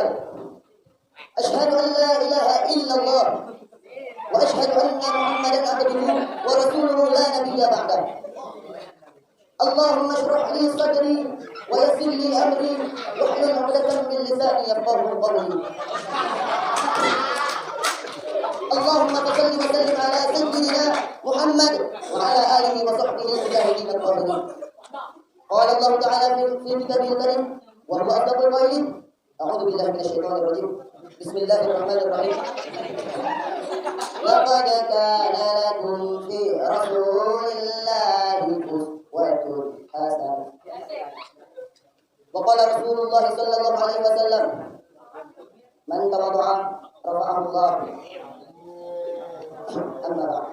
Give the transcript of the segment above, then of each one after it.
وقال أشهد أن لا إله إلا الله وأشهد أن محمدا عبده ورسوله لا نبي بعده اللهم اشرح لي صدري ويسر لي أمري واحلل عقدة من لساني يفقهوا قولي اللهم صل وسلم على سيدنا محمد وعلى آله وصحبه المجاهدين الطاهرين. قال الله تعالى في كتابه الكريم وهو أصدق القائلين أعوذ بالله من الشيطان الرجيم بسم الله الرحمن الرحيم لقد كان لكم في رسول الله أسوة حسنة وقال رسول الله صلى الله عليه وسلم من تواضع رفعه الله. Amma ba'd.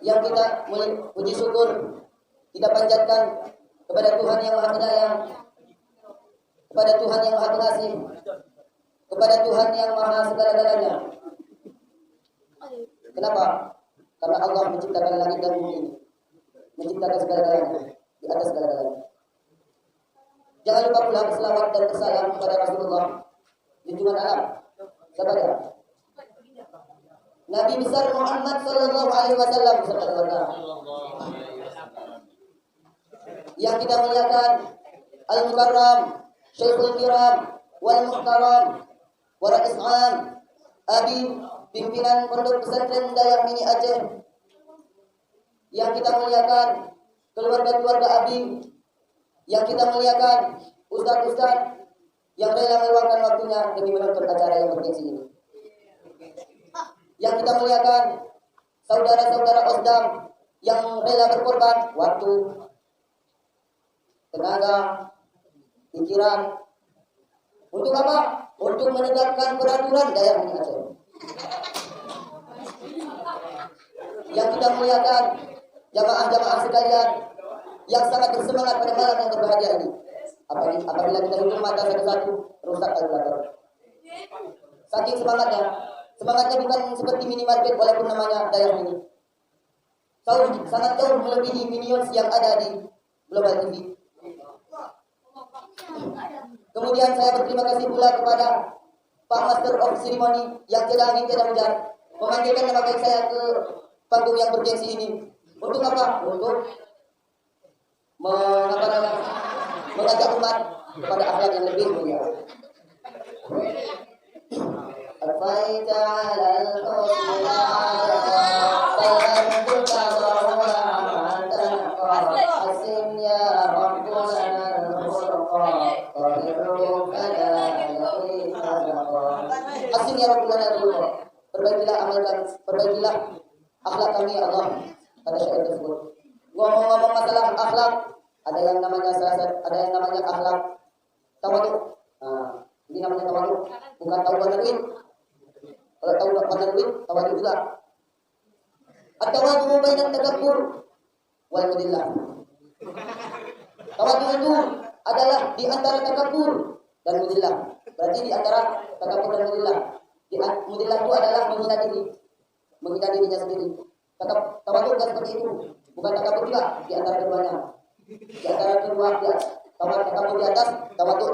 Yang kita puji syukur, kita panjatkan kepada Tuhan yang Maha Penyayang, kepada Tuhan yang Maha Pengasih, kepada Tuhan yang Maha segala-galanya. Kenapa? Karena Allah menciptakan langit dan bumi ini, menciptakan segala-galanya, di atas segala-galanya. Jangan lupa pula berselawat dan bersalam kepada Rasulullah, junjungan alam. Siapa dia? Nabi besar Muhammad sallallahu alaihi wasallam beserta keluarga. Yang kita muliakan Al-Mukarram, Syekhul Kiram, Wal Muhtaram, wa Rais Am, Abi pimpinan Pondok Pesantren Dayah Mini Aceh. Yang kita muliakan keluarga-keluarga Abi. Yang kita muliakan ustaz-ustaz yang rela meluangkan waktunya demi menonton acara yang bergengsi ini. Yang kita muliakan saudara-saudara Osdam yang rela berkorban waktu, tenaga, pikiran. Untuk apa? Untuk menegakkan peraturan Dayah Mini Aceh. Yang kita muliakan jamaah-jamaah sekalian yang sangat bersemangat pada malam yang berbahagia ini. Apabila kita hitung mata satu-satu, rusak kalkulator. Saking semangatnya bukan seperti minimarket walaupun namanya Dayah Mini. Sangat jauh melebihi minions yang ada di Global TV. Kemudian saya berterima kasih pula kepada Pak Master of Ceremony yang tidak angin tidak hujan memanggilkan nama baik saya ke panggung yang bergengsi ini. Untuk apa? Untuk mengajak umat kepada akhlak yang lebih mulia. Arfaita 'alal husna salamtuka wa asin ya rabbuna al-furqa asin ya rabbuna al-furqa. Perbaikilah akhlak kami ya Allah. Pada syair tersebut ngomong-ngomong masalah akhlak, ada yang namanya akhlak tawadhu. Ini namanya tawadhu, bukan taubat duit. Kalau taubat duit, tawadhu juga. At-tawadhu bainan takabbur wal mudillah. Tawadhu itu adalah di antara takabbur dan mudillah. Berarti di antara takabbur dan mudillah. Mudillah itu adalah menghina dirinya sendiri. Tawadhu bukan seperti itu. Bukan takabbur juga di antara keduanya. Di antara kedua tawadhu di atas, tawadhu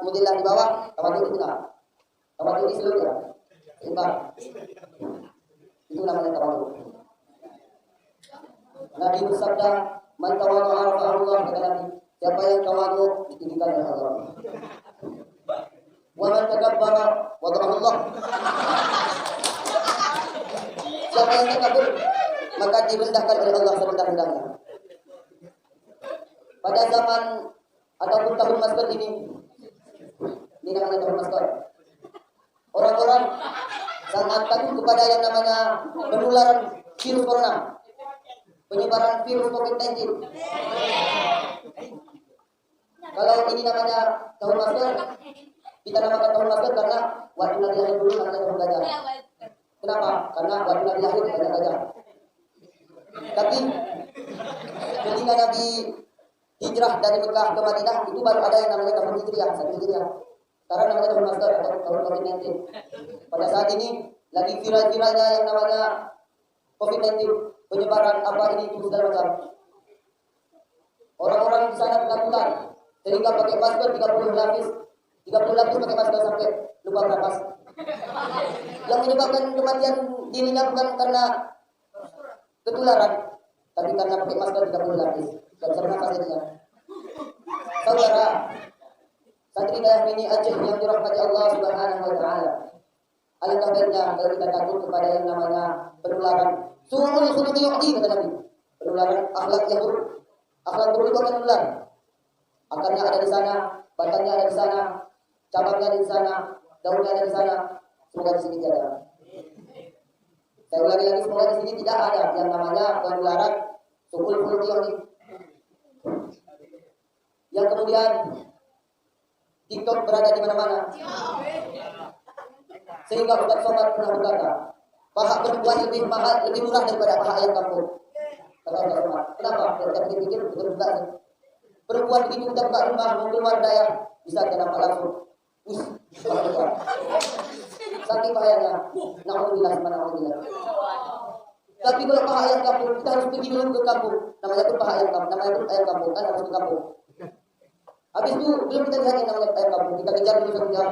mudillah di bawah, tawadhu di tengah. Tawadhu di seluruhnya. Seimbang. Itu namanya tawadhu. Nabi bersabda, "Man tawadha'a rafa'ahu Allah," kata Nabi. Siapa yang tawadhu ditinggikan oleh Allah. Wa man takabbara wada'ahu Allah. Siapa yang takabbur maka direndahkan oleh Allah serendah-rendahnya. Pada zaman ataupun tahun masker ini namanya tahun masker, orang-orang sangat takut kepada yang namanya penularan virus corona, penyebaran virus COVID-19. Kalau ini namanya tahun masker, kita namakan tahun masker karena waktu Nabi lahir dulu namanya tahun gajah. Kenapa? Karena waktu Nabi lahir banyak gajah. Tapi ketika Nabi hijrah dari Mekah ke Madinah itu baru ada yang namanya tahun Hijriah, satu Hijriah. Sekarang namanya tahun masker atau tahun COVID-19. Pada saat ini lagi viral-viralnya yang namanya COVID-19, penyebaran apa ini itu segala macam. Orang-orang di sana ketakutan Sehingga pakai masker 30 lapis. 30 lapis pakai masker sampai lupa bernapas. Yang menyebabkan kematian dirinya bukan karena ketularan, tapi karena pakai masker 30 lapis. Gak bisa bernapas jadinya. Saudara, santri dayah ini Aceh yang dirahmati Allah Subhanahu wa taala. Alangkah baiknya kalau kita takut kepada yang namanya penularan. Suul khuluqi yu'di kata Nabi. Penularan akhlak yang buruk. Akhlak buruk itu akan menular. Akarnya ada di sana, batangnya ada di sana, cabangnya ada di sana, daunnya ada di sana. Semoga di sini tidak ada. Saya ulangi lagi, semoga di sini tidak ada yang namanya penularan suul khuluqi yu'di. Yang kemudian TikTok berada di mana-mana. Sehingga Ustaz Somad pernah berkata, paha perempuan lebih mahal, lebih murah daripada paha ayam kampung. Kata Ustaz Somad. Kenapa? Kalau kita pikir betul juga sih. Perempuan begitu kita buka rumah, mau keluar daya, bisa kita nampak langsung. Saking bahayanya. Na'udzubillah, na'udzubillah. Tapi kalau paha ayam kampung, kita harus pergi dulu ke kampung. Namanya pun paha ayam kampung, namanya pun ayam kampung, kan harus ke kampung. Habis itu belum kita lihat yang namanya ayam kampung, kita kejar dulu 1 jam.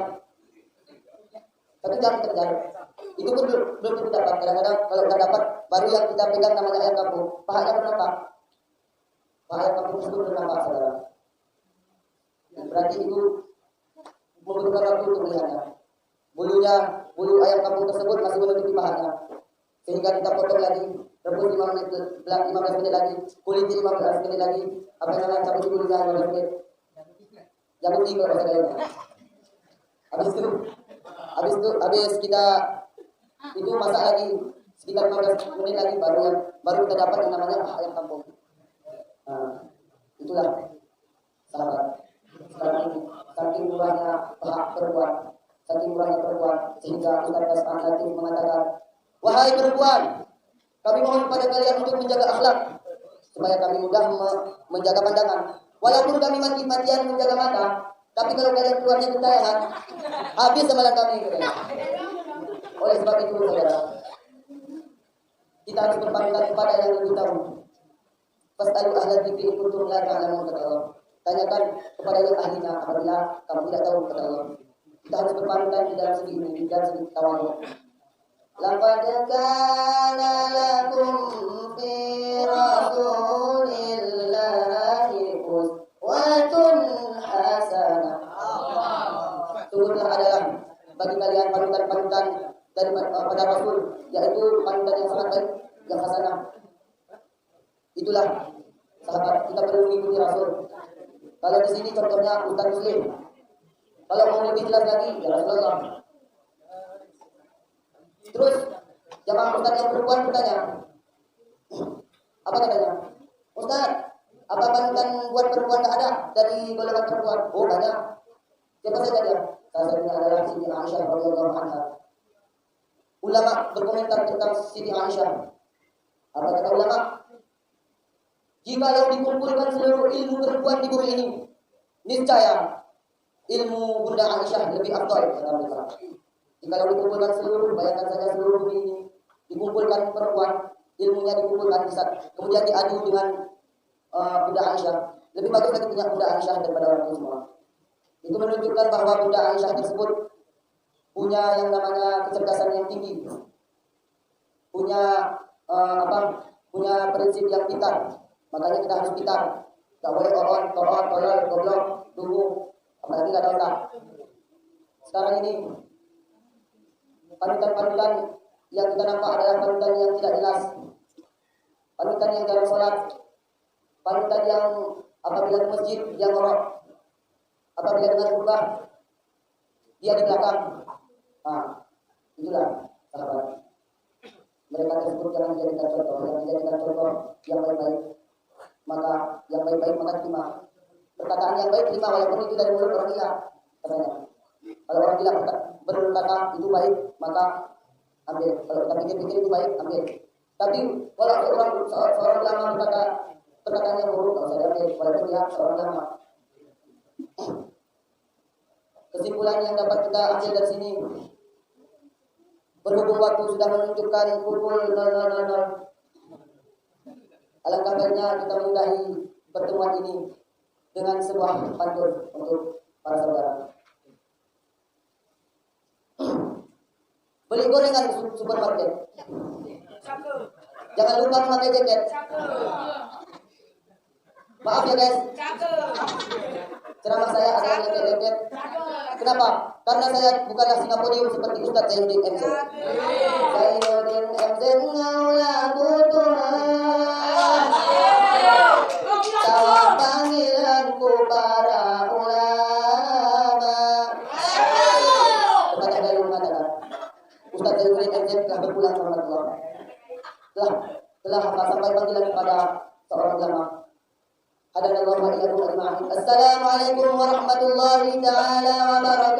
1 jam kita kejar. Itu pun belum kita dapat. Kadang-kadang kalau kita dapat, baru yang kita pegang namanya ayam kampung. Pahanya bernampak. Paha ayam kampung tersebut bernampak, saudara. Berarti itu membutuhkan waktu untuk melihatnya. Bulu ayam kampung tersebut masih menutupi pahanya. Sehingga kita potong lagi, rebus 15 menit lagi, kuliti 15 menit lagi, apa yang namanya cabut bulunya 15 menit. Yang penting kalau saudara. Habis kita itu masak lagi sekitar 15 menit lagi baru kita dapat yang namanya ayam kampung. Nah, itulah sahabat. Sekarang ini saking murahnya hak perempuan, sehingga Ustaz Al-Latif mengatakan, wahai perempuan, kami mohon kepada kalian untuk menjaga akhlak supaya kami mudah menjaga pandangan. Walaupun kami mati-matian menjaga mata, tapi kalau kalian keluarnya gentayangan, habis amalan kami. Oleh sebab itu, saudara, kita harus berpamitan kepada yang lebih tahu. Fastalu ahla dzikri in kuntum la ta'lamun, kata Allah. Tanyakan kepada yang ahlinya apabila kamu tidak tahu, kata Allah. Kita harus berpamitan di dalam segi ini, di dalam segi tawadhu. Laqad kana lakum fi rasulillahi uswatun hasanah. Sungguhnya adalah bagi kalian panutan-panutan dari pada Rasul, yaitu panutan yang sangat baik, yang hasanah. Itulah sahabat, kita perlu mengikuti Rasul. Kalau di sini contohnya Ustaz Muslim. Kalau mau lebih jelas lagi, ya Rasulullah. Terus jamaah Ustaz yang perempuan bertanya, apa katanya? Ustaz, apa panutan buat perempuan tak ada dari golongan perempuan? Oh banyak. Siapa saja dia? Salah satunya adalah Siti Aisyah radhiyallahu anha. Ulama berkomentar tentang Siti Aisyah. Apa kata ulama? Jikalau dikumpulkan seluruh ilmu perempuan di bumi ini, niscaya ilmu Bunda Aisyah lebih afdal, kata mereka. Jikalau dikumpulkan seluruh, bayangkan saja seluruh bumi ini dikumpulkan perempuan, ilmunya dikumpulkan, kemudian diadu dengan Bunda Aisyah. Lebih bagus lagi punya Bunda Aisyah daripada orang itu semua. Itu menunjukkan bahwa Bunda Aisyah tersebut punya yang namanya kecerdasan yang tinggi, punya punya prinsip yang pintar. Makanya kita harus pintar. Gak boleh tolol, goblok, tunggu. Apalagi gak tahu tak. Sekarang ini panutan-panutan yang kita nampak adalah panutan yang tidak jelas. Panutan yang dalam sholat. Panutan yang apabila ke masjid yang ngorok. Apabila dengan khutbah dia di belakang. Nah, itulah sahabat. Mereka tersebut jangan dijadikan contoh. Yang dijadikan contoh yang baik-baik. Maka yang baik-baik maka terima. Perkataan yang baik terima walaupun itu dari mulut orang gila. Katanya. Kalau orang gila berkata itu baik, maka ambil. Kalau kita pikir-pikir itu baik, ambil. Tapi kalau seorang ulama berkata perkataan yang buruk, kalau saya ambil, walaupun dia seorang ulama. Kesimpulan yang dapat kita ambil dari sini, berhubung waktu sudah menunjukkan pukul 00.00, alangkah baiknya kita mengudahi pertemuan ini dengan sebuah pantun untuk para saudara. Beli gorengan di supermarket. Jangan lupa memakai jaket. Maaf ya guys. Ceramah saya ada leket-leket. Kenapa? Karena saya bukanlah Singaporium seperti Ustadz Zainuddin MZ. Zainuddin MZ ngaulah Tuhan. Jawab panggilanku para ulama. Kepada Galuh mengatakan, Ustadz Zainuddin MZ telah berpulang ke rahmat Allah. Telah sampai panggilan kepada seorang ulama. Assalamualaikum warahmatullahi taala wabarakatuh.